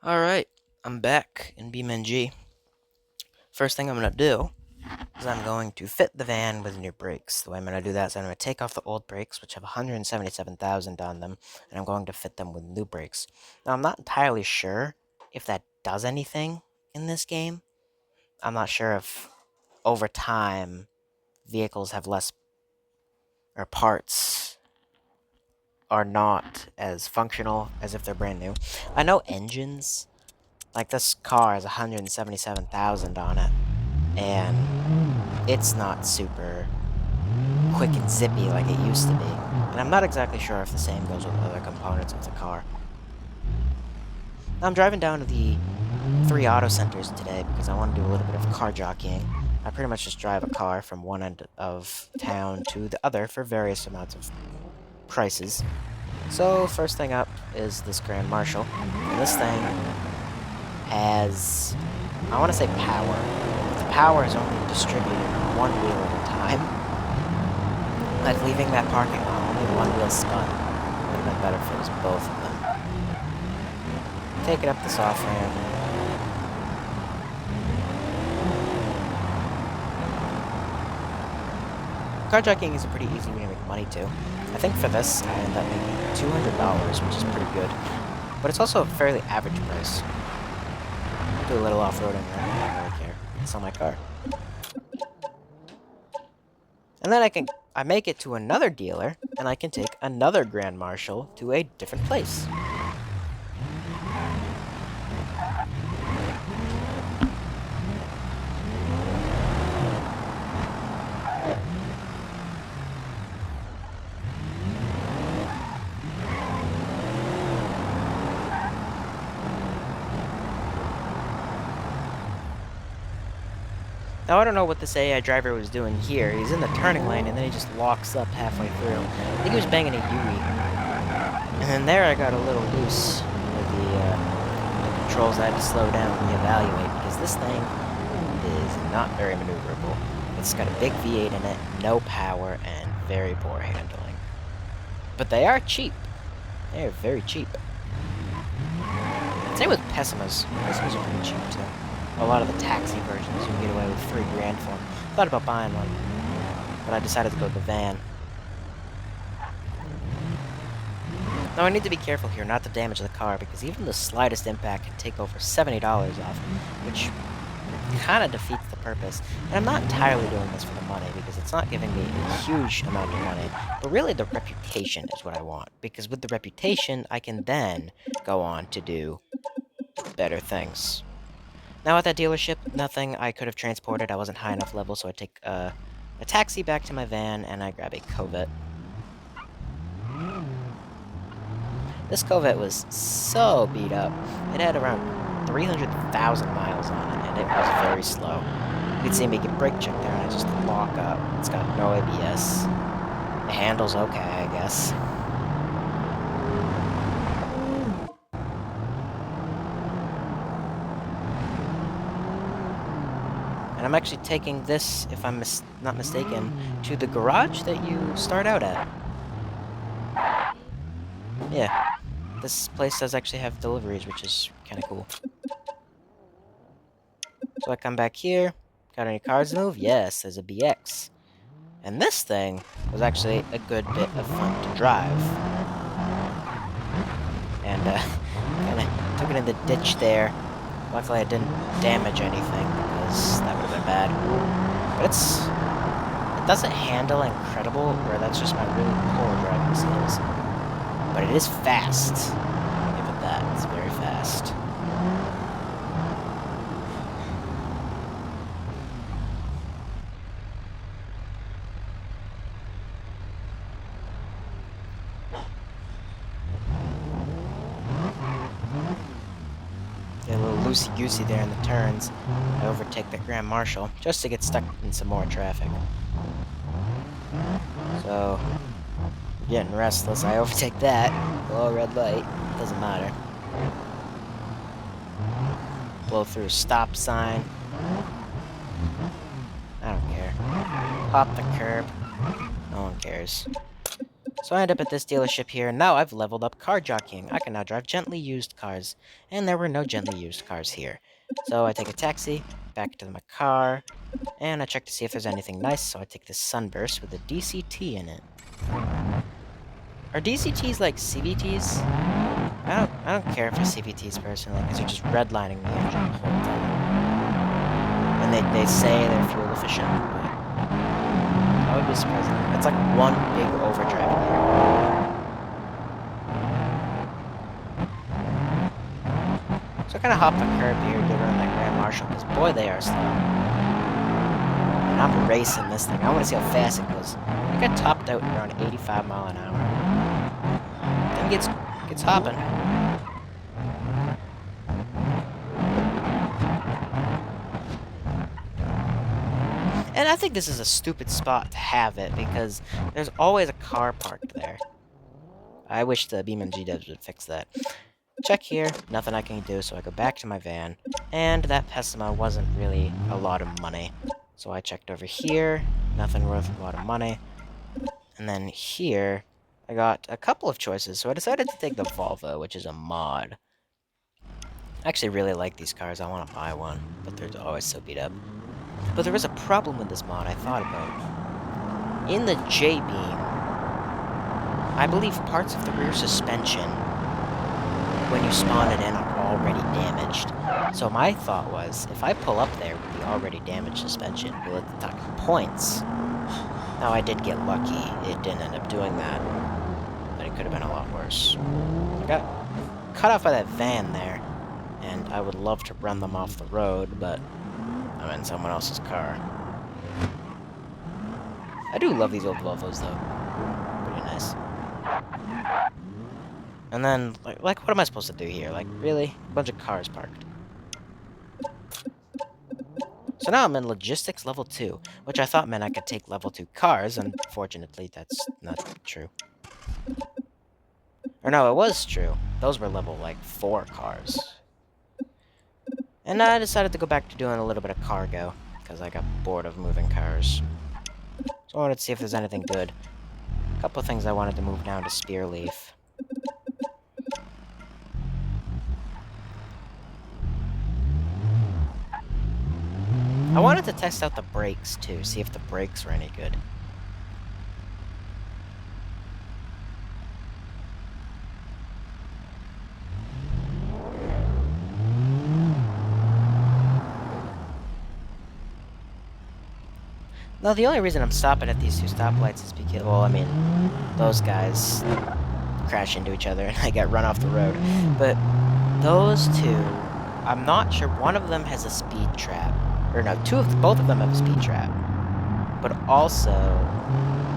Alright, I'm back in BeamNG. First thing I'm going to do is I'm going to fit the van with new brakes. The way I'm going to do that is I'm going to take off the old brakes, which have 177,000 on them, and I'm going to fit them with new brakes. Now, I'm not entirely sure if that does anything in this game. I'm not sure if, over time, vehicles have less, or parts are not as functional as if they're brand new. I know engines, like this car has 177,000 on it, and it's not super quick and zippy like it used to be. And I'm not exactly sure if the same goes with other components of the car. Now, I'm driving down to the 3 auto centers today because I want to do a little bit of car jockeying. I pretty much just drive a car from one end of town to the other for various amounts of prices. So, first thing up is this Grand Marshal. And this thing has, I want to say power, but the power is only distributed one wheel at a time. Like, leaving that parking lot, only one wheel spun. Would have been better if it was both of them. Take it up this off-ramp. Carjacking is a pretty easy way to make money, too. I think for this, I end up making $200, which is pretty good. But it's also a fairly average price. I'll do a little off-roading around, I don't really care. It's on my car. And then I make it to another dealer, and I can take another Grand Marshal to a different place. Now, I don't know what this AI driver was doing here. He's in the turning lane, and then he just locks up halfway through. I think he was banging a Yui. And then there I got a little loose with the controls. I had to slow down and reevaluate, because this thing is not very maneuverable. It's got a big V8 in it, no power, and very poor handling. But they are cheap. They are very cheap. Same with Pessimas. Pessimas are pretty cheap, too. A lot of the taxi versions you can get away with $3 grand for. Thought about buying one, but I decided to go with the van. Now I need to be careful here not to damage the car, because even the slightest impact can take over $70 off, which kind of defeats the purpose. And I'm not entirely doing this for the money, because it's not giving me a huge amount of money, but really the reputation is what I want, because with the reputation, I can then go on to do better things. Now at that dealership, nothing I could have transported. I wasn't high enough level, so I take a taxi back to my van, and I grab a Covette. This Covette was so beat up. It had around 300,000 miles on it, and it was very slow. You could see me get brake check there, and I just lock up. It's got no ABS. The handle's okay, I guess. And I'm actually taking this, if I'm not mistaken, to the garage that you start out at. Yeah. This place does actually have deliveries, which is kind of cool. So I come back here. Got any cars to move? Yes, there's a BX. And this thing was actually a good bit of fun to drive. And, kind of took it in the ditch there. Luckily I didn't damage anything, because that would have been bad. But it doesn't handle incredible, or that's just my really poor driving skills. But it is fast. I'll give it that. It's very fast. Get a little loosey-goosey there in the turns. I overtake the Grand Marshal, just to get stuck in some more traffic. So, getting restless, I overtake that. Below red light, doesn't matter. Blow through a stop sign. I don't care. Pop the curb. No one cares. So I end up at this dealership here, and now I've leveled up car jockeying. I can now drive gently used cars, and there were no gently used cars here. So I take a taxi, back to my car, and I check to see if there's anything nice, so I take this Sunburst with a DCT in it. Are DCTs like CVTs? I don't care if they're CVTs personally, because they're just redlining the engine the whole time. And they say they're fuel efficient, but I would be surprised. It's like one big overdrive in there. So I kind of hop the curb here to run that Grand Marshal, because boy, they are slow. And I'm racing this thing. I want to see how fast it goes. I got topped out around 85 mile an hour. Then gets hopping. And I think this is a stupid spot to have it, because there's always a car parked there. I wish the BeamNG devs would fix that. Check here, nothing I can do, so I go back to my van, and that Pessima wasn't really a lot of money. So I checked over here, nothing worth a lot of money. And then here, I got a couple of choices, so I decided to take the Volvo, which is a mod. I actually really like these cars, I want to buy one, but they're always so beat up. But there is a problem with this mod I thought about. In the J-Beam, I believe parts of the rear suspension, when you spawn it in, are already damaged. So my thought was, if I pull up there with the already damaged suspension, will it deduct points? Now I did get lucky, it didn't end up doing that, but it could have been a lot worse. I got cut off by that van there, and I would love to run them off the road, but I'm in someone else's car. I do love these old Volvos, though. Pretty nice. And then, like, what am I supposed to do here? Like, really? A bunch of cars parked. So now I'm in Logistics Level 2, which I thought meant I could take Level 2 cars, unfortunately that's not true. Or no, it was true. Those were Level, like, 4 cars. And I decided to go back to doing a little bit of cargo, because I got bored of moving cars. So I wanted to see if there's anything good. A couple of things I wanted to move down to Spearleaf. I wanted to test out the brakes, too, see if the brakes were any good. Now, the only reason I'm stopping at these two stoplights is because, well, I mean, those guys crash into each other and I got run off the road. But those two, I'm not sure, one of them has a speed trap. Or no, both of them have a speed trap. But also,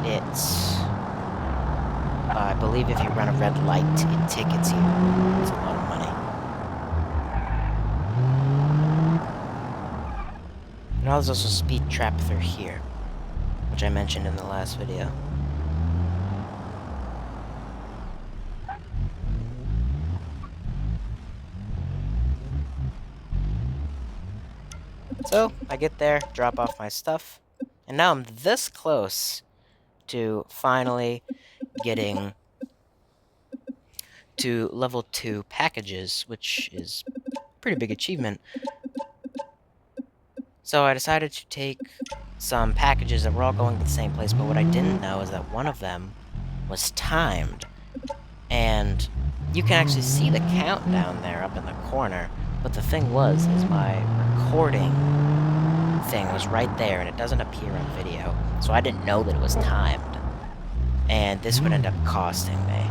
it's, I believe if you run a red light, it tickets you. It's a lot of money. And there's also a speed trap through here, which I mentioned in the last video. So, I get there, drop off my stuff, and now I'm this close to finally getting to level 2 packages, which is a pretty big achievement. So I decided to take some packages that were all going to the same place, but what I didn't know is that one of them was timed. And you can actually see the countdown there up in the corner, but the thing was, is my recording thing was right there, and it doesn't appear on video, so I didn't know that it was timed. And this would end up costing me.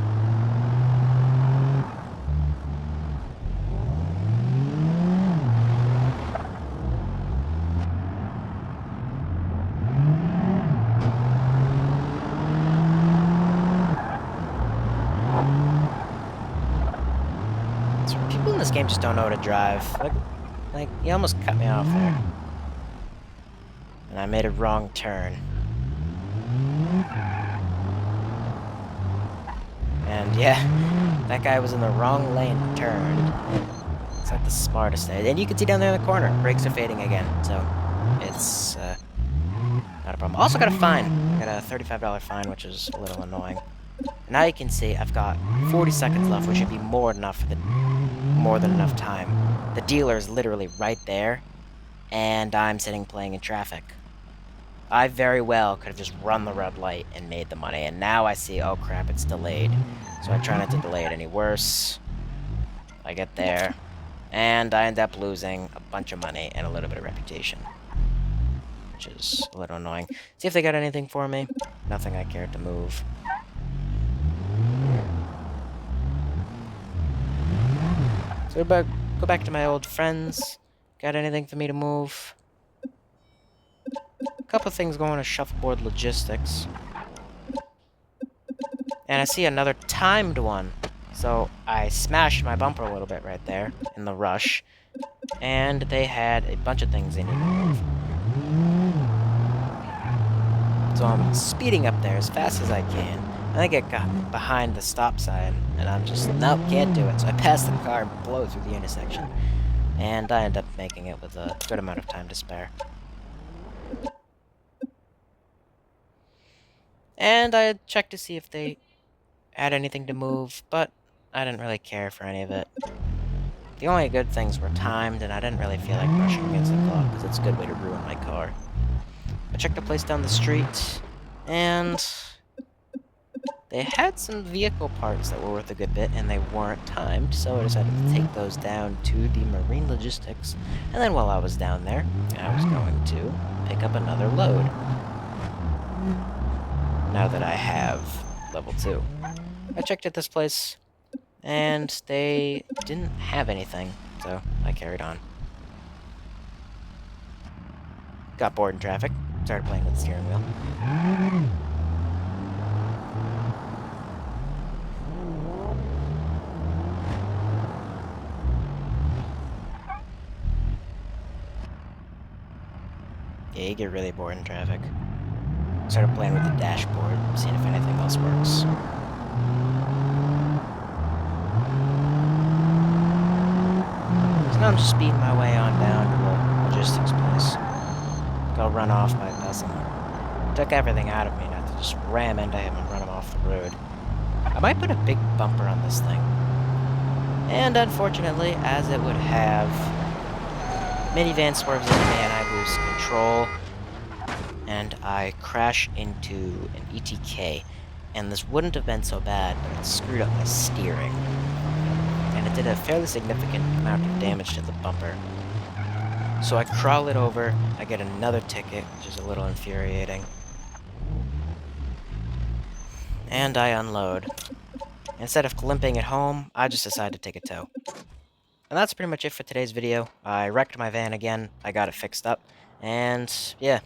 People in this game just don't know how to drive. Like, he almost cut me off there. And I made a wrong turn. And yeah, that guy was in the wrong lane and turned. It's not the smartest thing. And you can see down there in the corner, brakes are fading again. So, it's not a problem. Also got a fine. I got a $35 fine, which is a little annoying. Now you can see I've got 40 seconds left, which should be more than enough time. The dealer is literally right there, and I'm sitting playing in traffic. I very well could have just run the red light and made the money, and now I see, oh crap, it's delayed. So I try not to delay it any worse. I get there, and I end up losing a bunch of money and a little bit of reputation, which is a little annoying. See if they got anything for me. Nothing I care to move. So go back to my old friends. Got anything for me to move? A couple things going to shuffleboard logistics. And I see another timed one. So I smashed my bumper a little bit right there in the rush. And they had a bunch of things they need to move. So I'm speeding up there as fast as I can. I think I got behind the stop sign, and I'm just, nope, can't do it. So I pass the car and blow through the intersection. And I end up making it with a good amount of time to spare. And I checked to see if they had anything to move, but I didn't really care for any of it. The only good things were timed, and I didn't really feel like brushing against the clock, because it's a good way to ruin my car. I checked a place down the street, and they had some vehicle parts that were worth a good bit, and they weren't timed, so I decided to take those down to the marine logistics, and then while I was down there, I was going to pick up another load. Now that I have level 2. I checked at this place, and they didn't have anything, so I carried on. Got bored in traffic, started playing with the steering wheel. Yeah, you get really bored in traffic. Started playing with the dashboard, seeing if anything else works. So now I'm just speeding my way on down to the logistics place. Got run off by a peasant. Took everything out of me not to just ram into him and run him off the road. I might put a big bumper on this thing. And unfortunately, as it would have, minivan swerves into me and I lose control. And I crash into an ETK. And this wouldn't have been so bad, but it screwed up my steering. And it did a fairly significant amount of damage to the bumper. So I crawl it over, I get another ticket, which is a little infuriating. And I unload. Instead of limping it home, I just decide to take a tow. And that's pretty much it for today's video. I wrecked my van again, I got it fixed up, and yeah,